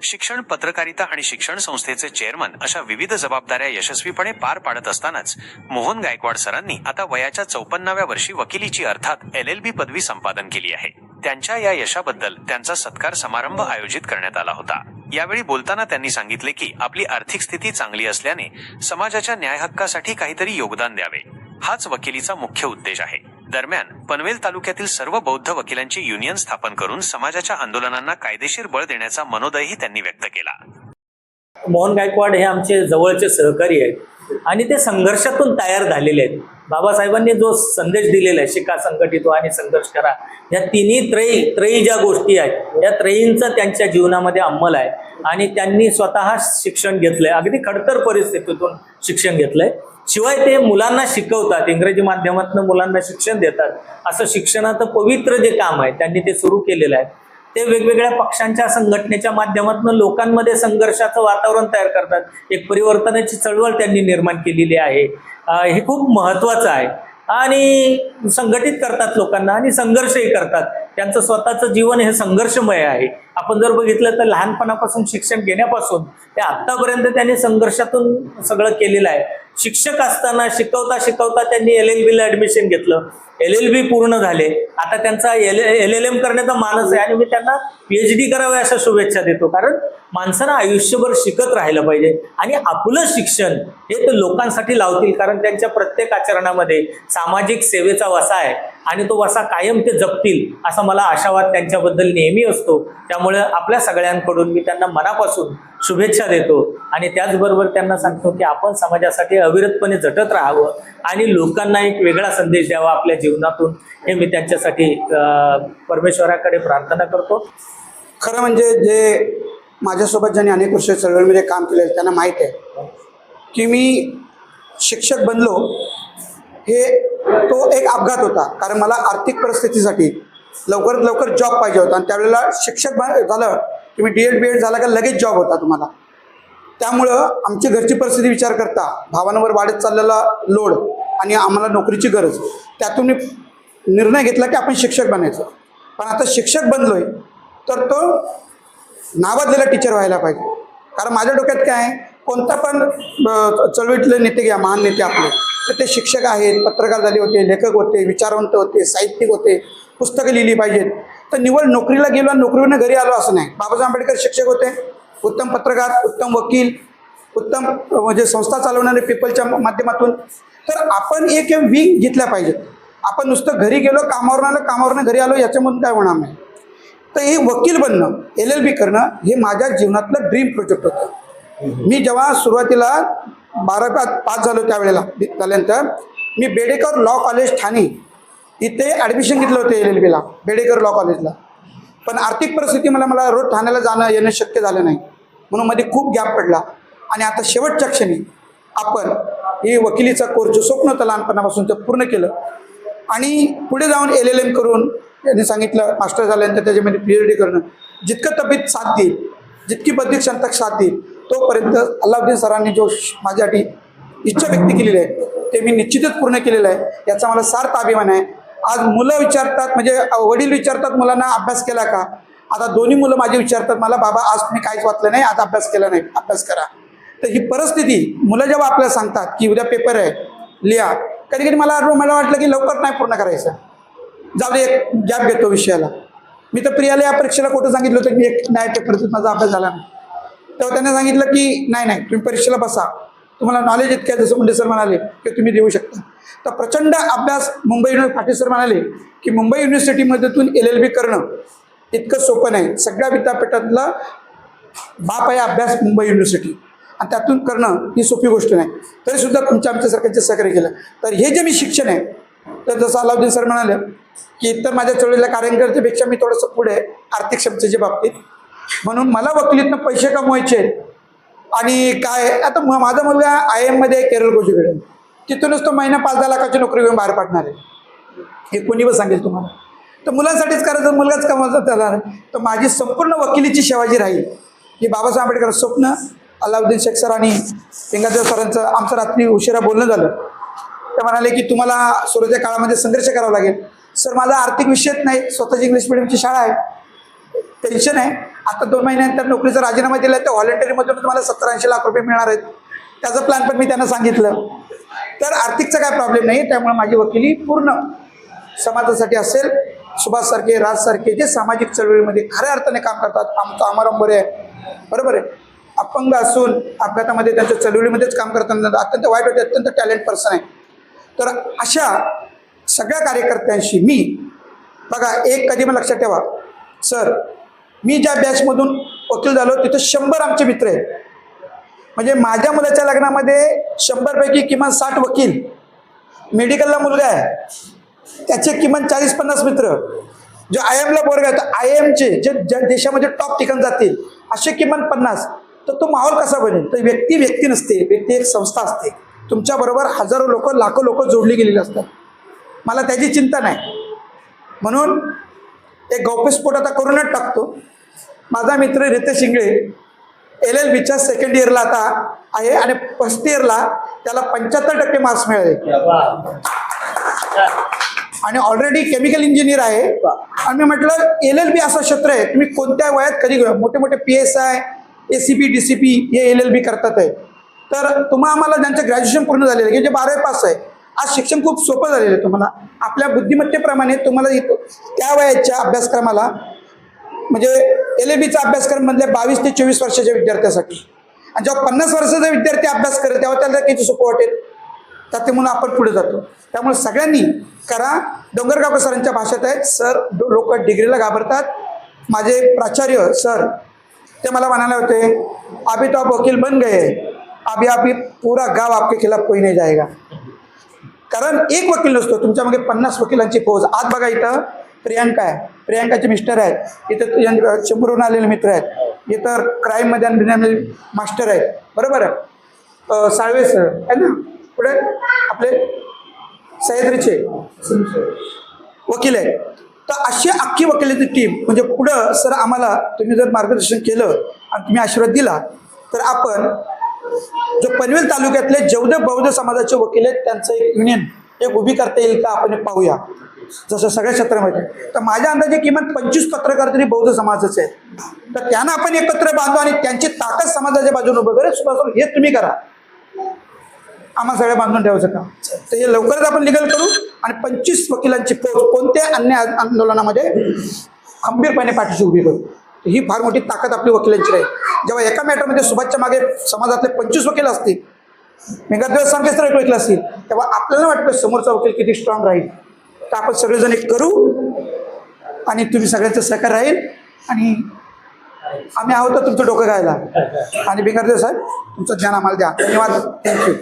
शिक्षण, पत्रकारिता आणि शिक्षण संस्थेचे चेअरमन अशा विविध जबाबदाऱ्या यशस्वीपणे पार पाडत असतानाच मोहन गायकवाड सरांनी आता वयाच्या 54व्या वर्षी वकिलीची अर्थात LLB पदवी संपादन केली आहे। त्यांच्या या यशाबद्दल त्यांचा सत्कार समारंभ आयोजित करण्यात आला होता। यावेळी बोलताना त्यांनी सांगितले की आपली आर्थिक स्थिती चांगली असल्याने समाजाच्या न्याय हक्कासाठी काहीतरी योगदान द्यावे, हाच वकिलीचा मुख्य उद्देश आहे। दरम्यान पनवेल तालुक्यातील सर्व बौद्ध वकिलांची युनियन स्थापन करून समाजाच्या आंदोलनांना कायदेशीर बळ देण्याचा मनोदयही त्यांनी व्यक्त केला। मोहन गायकवाड हे आमचे जवळचे सहकारी आहेत आणि ते संघर्षातून तयार झालेले आहेत। बाबासाहेबांनी जो संदेश दिलेला आहे, शिका, संघटित व्हा आणि संघर्ष करा, या तिन्ही त्रयी ज्या गोष्टी आहेत, या त्रयींचा त्यांच्या जीवनामध्ये अंमल आहे आणि त्यांनी स्वतः शिक्षण घेतलंय, अगदी खडतर परिस्थितीतून शिक्षण घेतलंय। शिवाय ते मुलांना शिकवतात, इंग्रजी माध्यमातून मुलांना शिक्षण देतात। असं शिक्षणाचं पवित्र जे काम आहे त्यांनी ते सुरू केलेलं आहे। ते वेगवेगळ्या पक्षांच्या संघटनेच्या माध्यमातून लोकांमध्ये संघर्षाचं वातावरण तयार करतात, एक परिवर्तनाची चळवळ त्यांनी निर्माण केलेली आहे। हे खूप महत्त्वाचं आहे आणि संघटित करतात लोकांना आणि संघर्षही करतात। त्यांचं स्वतःचं जीवन हे संघर्षमय आहे। आपण जर बघितलं तर लहानपणापासून शिक्षण घेण्यापासून ते आत्तापर्यंत त्यांनी संघर्षातून सगळं केलेलं आहे। शिक्षक असताना शिकवता शिकवता त्यांनी LLB ला ॲडमिशन घेतलं, LLB पूर्ण झाले, आता त्यांचा LLM करण्याचा मानस आहे आणि मी त्यांना PhD करावे अशा शुभेच्छा देतो। कारण माणसानं आयुष्यभर शिकत राहिलं पाहिजे आणि आपलं शिक्षण हे ते लोकांसाठी लावतील, कारण त्यांच्या प्रत्येक आचरणामध्ये सामाजिक सेवेचा वसा आहे आणि तो वसा कायम ते जपतील असा मला आशावाद त्यांच्याबद्दल नेहमी असतो। त्यामुळे आपल्या सगळ्यांकडून मी त्यांना मनापासून शुभेच्छा देतो आणि त्याचबरोबर त्यांना सांगतो की आपण समाजासाठी अविरतपणे झटत राहावं आणि लोकांना एक वेगळा संदेश द्यावा आपल्या जीवनातून, हे मी त्यांच्यासाठी परमेश्वराकडे प्रार्थना करतो। खरं म्हणजे जे माझ्यासोबत ज्यांनी अनेक वर्ष चळवळीमध्ये काम केले त्यांना माहीत आहे की मी शिक्षक बनलो हे तो एक अपघात होता, कारण मला आर्थिक परिस्थितीसाठी लवकरात लवकर जॉब पाहिजे होता आणि त्यावेळेला शिक्षक झालं की मी DED BEd झाला का लगेच जॉब होता तुम्हाला। त्यामुळं आमची घरची परिस्थिती विचार करता, भावांवर वाढत चाललेला लोड आणि आम्हाला नोकरीची गरज, त्यातून मी निर्णय घेतला की आपण शिक्षक बनायचं। पण आता शिक्षक बनलोय तर तो नावाजलेला टीचर व्हायला पाहिजे, कारण माझ्या डोक्यात काय आहे, कोणता पण चळवळीतले नेते घ्या, महान नेते आपले, तर ते शिक्षक आहेत, पत्रकार झाले होते, लेखक होते, विचारवंत होते, साहित्यिक होते, पुस्तकं लिहिली पाहिजेत। तर निवड नोकरीला गेलो आणि नोकरीवरनं घरी आलो असं नाही। बाबासाहेब आंबेडकर शिक्षक होते, उत्तम पत्रकार, उत्तम वकील, उत्तम म्हणजे संस्था चालवणारे पीपलच्या माध्यमातून। तर आपण एक विंग घेतल्या पाहिजेत। आपण नुसतं घरी गेलो, कामावरनं घरी आलो याच्यामधून काय होणार नाही। तर हे वकील बनणं, LLB करणं हे माझ्या जीवनातलं ड्रीम प्रोजेक्ट होतं। मी जेव्हा सुरुवातीला 12वी पास झालो त्यावेळेला झाल्यानंतर मी बेडेकर लॉ कॉलेज ठाणे इथे ॲडमिशन घेतलं होतं LLB ला, बेडेकर लॉ कॉलेजला। पण आर्थिक परिस्थिती मला रोज ठाण्याला जाणं येणं शक्य झालं नाही, म्हणून मध्ये खूप गॅप पडला आणि आता शेवटच्या क्षणी आपण हे वकिलीचा कोर्स जो स्वप्न होतं लहानपणापासून ते पूर्ण केलं आणि पुढे जाऊन LLM करून त्यांनी सांगितलं मास्टर झाल्यानंतर त्याच्यामध्ये PhD करणं, जितकं तब्येत साथ देईल, जितकी बौद्धिक क्षमता साथ देईल, तोपर्यंत अल्लाउद्दीन सरांनी जो माझ्यासाठी इच्छा व्यक्त केलेली आहे ते मी निश्चितच पूर्ण केलेलं आहे, याचा मला सार्थ अभिमान आहे। आज मुलं विचारतात, म्हणजे वडील विचारतात मुलांना अभ्यास केला का, आता दोन्ही मुलं माझे विचारतात मला, बाबा आज तुम्ही काहीच वाचलं नाही, आज अभ्यास केला नाही, अभ्यास करा। तर ही परिस्थिती मुलं जेव्हा आपल्याला सांगतात की उद्या पेपर आहे लिहा, कधी कधी मला वाटलं की लवकर नाही पूर्ण करायचं, जाऊ दे एक गॅप घेतो विषयाला। मी तर प्रियाला या परीक्षेला खोटं सांगितलं होतं की एक नाही पेपरचा माझा अभ्यास झाला नाही, तेव्हा त्यांनी सांगितलं की नाही तुम्ही परीक्षेला बसा, तुम्हाला नॉलेज इतकं आहे, जसं मुंडे सर म्हणाले की तुम्ही देऊ शकता। तर प्रचंड अभ्यास मुंबई पाटील सर म्हणाले की मुंबई युनिव्हर्सिटीमधून LLB करणं इतकं सोपं नाही, सगळ्या विद्यापीठातला बाप आहे अभ्यास मुंबई युनिव्हर्सिटी, आणि त्यातून करणं ही सोपी गोष्ट नाही। तरीसुद्धा आमच्या सरकारचे सहकार्य केलं। तर हे जे मी शिक्षण आहे, तर जसं अल्लाउद्दीन सर म्हणाले की इतर माझ्या चळवळीला कार्यकर्त्यापेक्षा मी थोडंसं पुढे आहे आर्थिक क्षमतेच्या बाबतीत, म्हणून मला वकिलीतनं पैसे कमवायचे आणि काय, आता माझा मुलगा IIM मध्ये केरळ कोचीकडे, तिथूनच तो महिना 5-10 लाखाची नोकरी घेऊन बाहेर पडणार आहे, हे कोणी पण सांगेल तुम्हाला। तर मुलांसाठीच करायचं, मुलगाच कमवायचा त्याला, तर माझी संपूर्ण वकिलीची सेवा जी राहील ही बाबासाहेब आंबेडकर स्वप्न अल्लाउद्दीन शेख सर आणि पिंगादेव सरांचं आमचं रात्री उशिरा बोलणं झालं। ते म्हणाले की तुम्हाला सुरुवातीच्या काळामध्ये संघर्ष करावा लागेल। सर माझा आर्थिक विषयच नाही, स्वतःची इंग्लिश मिडियमची शाळा आहे, टेन्शन आहे आता 2 महिन्यानंतर नोकरीचा राजीनामा दिला तर व्हॉलेंटरीमधून तुम्हाला 70-80 लाख रुपये मिळणार आहेत. त्याचं प्लॅन पण मी त्यांना सांगितलं. तर आर्थिकचा काय प्रॉब्लेम नाही. त्यामुळे माझी वकिली पूर्ण समाजासाठी असेल. सुभाषसारखे, राजसारखे जे सामाजिक चळवळीमध्ये खऱ्या अर्थाने काम करतात. आमचा अमरंबर आहे, बरोबर आहे, अपंग असून अपघातामध्ये त्यांच्या चळवळीमध्येच काम करताना अत्यंत वाईट होते, अत्यंत टॅलेंट पर्सन आहे. तर अशा सगळ्या कार्यकर्त्यांशी मी बघा, एक कधी मला लक्षात ठेवा सर, मी ज्या बॅचमधून वकील झालो तिथं 100 आमचे मित्र आहेत. म्हणजे माझ्या मुलाच्या लग्नामध्ये 100 पैकी किमान 60 वकील, मेडिकलला मुलगा आहे त्याचे किमान 40-50 मित्र, जो IIM ला पोरगा आहे तर IIM चे जे देशामध्ये टॉप ठिकाण जातील असे किमान 50. तर तो माहोल कसा बनेल? तर व्यक्ती नसते, व्यक्ती एक संस्था असते. तुमच्याबरोबर हजारो लोक, लाखो लोक जोडली गेलेली असतात. मला त्याची चिंता नाही. म्हणून एक गौप्यस्फोट आता करूनच टाकतो. माझा मित्र रितेश शिंगळे LLBच्या सेकंड इयरला आता आहे आणि फर्स्ट इयरला त्याला 75% मार्क्स मिळाले आणि ऑलरेडी केमिकल इंजिनियर आहे. आणि मी म्हटलं LLB असं क्षेत्र आहे, तुम्ही कोणत्या वयात कधी मोठे मोठे PSI, ACP, DCP हे LLB करतात आहे. तर आम्हाला ज्यांचं ग्रॅज्युएशन पूर्ण झालेलं आहे, जे 12वी पास आहे, आज शिक्षण खूप सोपं झालेलं आहे. तुम्हाला आपल्या बुद्धिमत्तेप्रमाणे तुम्हाला त्या वयाच्या अभ्यासक्रमाला म्हणजे LLBचा अभ्यासक्रम म्हणजे 22 ते 24 वर्षाच्या विद्यार्थ्यासाठी, आणि जेव्हा 50 वर्षाचा विद्यार्थी अभ्यास करेल तेव्हा त्याला किती सोपं वाटेल. तर ते म्हणून आपण पुढे जातो. त्यामुळे सगळ्यांनी करा. डोंगरगावकर सरांच्या भाषेत आहेत, सर लोक डिग्रीला घाबरतात. माझे प्राचार्य सर ते मला म्हणाले होते, अभी तो आप वकील बन गए, अभी पूरा गाव आपके खिलाफ कोई नहीं जाएगा. कारण एक वकील नसतो, तुमच्या मागे 50 वकिलांची फौज. आज बघा इथं प्रियांका आहे, प्रियांकाचे मिस्टर आहेत, इथं चेंबूरहून आलेले मित्र आहेत, इतर क्राईममध्ये आणि मास्टर आहेत, बरोबर आहे, साळवे सर आहे ना, पुढे आपले सह्याद्रीचे वकील आहेत. तर अशी अख्खी वकिलाची टीम म्हणजे पुढं सर आम्हाला तुम्ही जर मार्गदर्शन केलं आणि तुम्ही आशीर्वाद दिला तर आपण जो पनवेल तालुक्यातले जेवढे बौद्ध समाजाचे वकील आहेत त्यांचं एक युनियन एक उभी करता येईल का आपण पाहूया. जसं सगळ्या क्षेत्रामध्ये तर माझ्या अंदाजे किमान 25 पत्रकार तरी बौद्ध समाजाचे आहेत. तर त्यांना आपण एकत्र बांधू आणि त्यांची ताकद समाजाच्या बाजूने उभं करू. हे तुम्ही करा, आम्हाला सगळ्या बांधून ठेवायचं काम. तर हे लवकरच आपण लिगल करू आणि 25 वकिलांची फौज कोणत्या अन्याय आंदोलनामध्ये खंबीरपणे पाठीशी उभी करू. ही फार मोठी ताकद आपली वकिलांची आहे. जेव्हा एका मॅटरमध्ये सुभाषच्या मागे समाजातले 25 वकील असतील, मेघादेव सांगेच तर एक वकील असतील, तेव्हा आपल्याला वाटतं समोरचा वकील किती स्ट्रॉंग राहील. तर आपण सगळेजण एक करू आणि तुम्ही सगळ्यांचं सहकार्य राहील आणि आम्ही आहोत तुमचं डोकं घ्यायला. आणि बिंगारदेव साहेब तुमचं ज्ञान आम्हाला द्या. धन्यवाद. थँक्यू.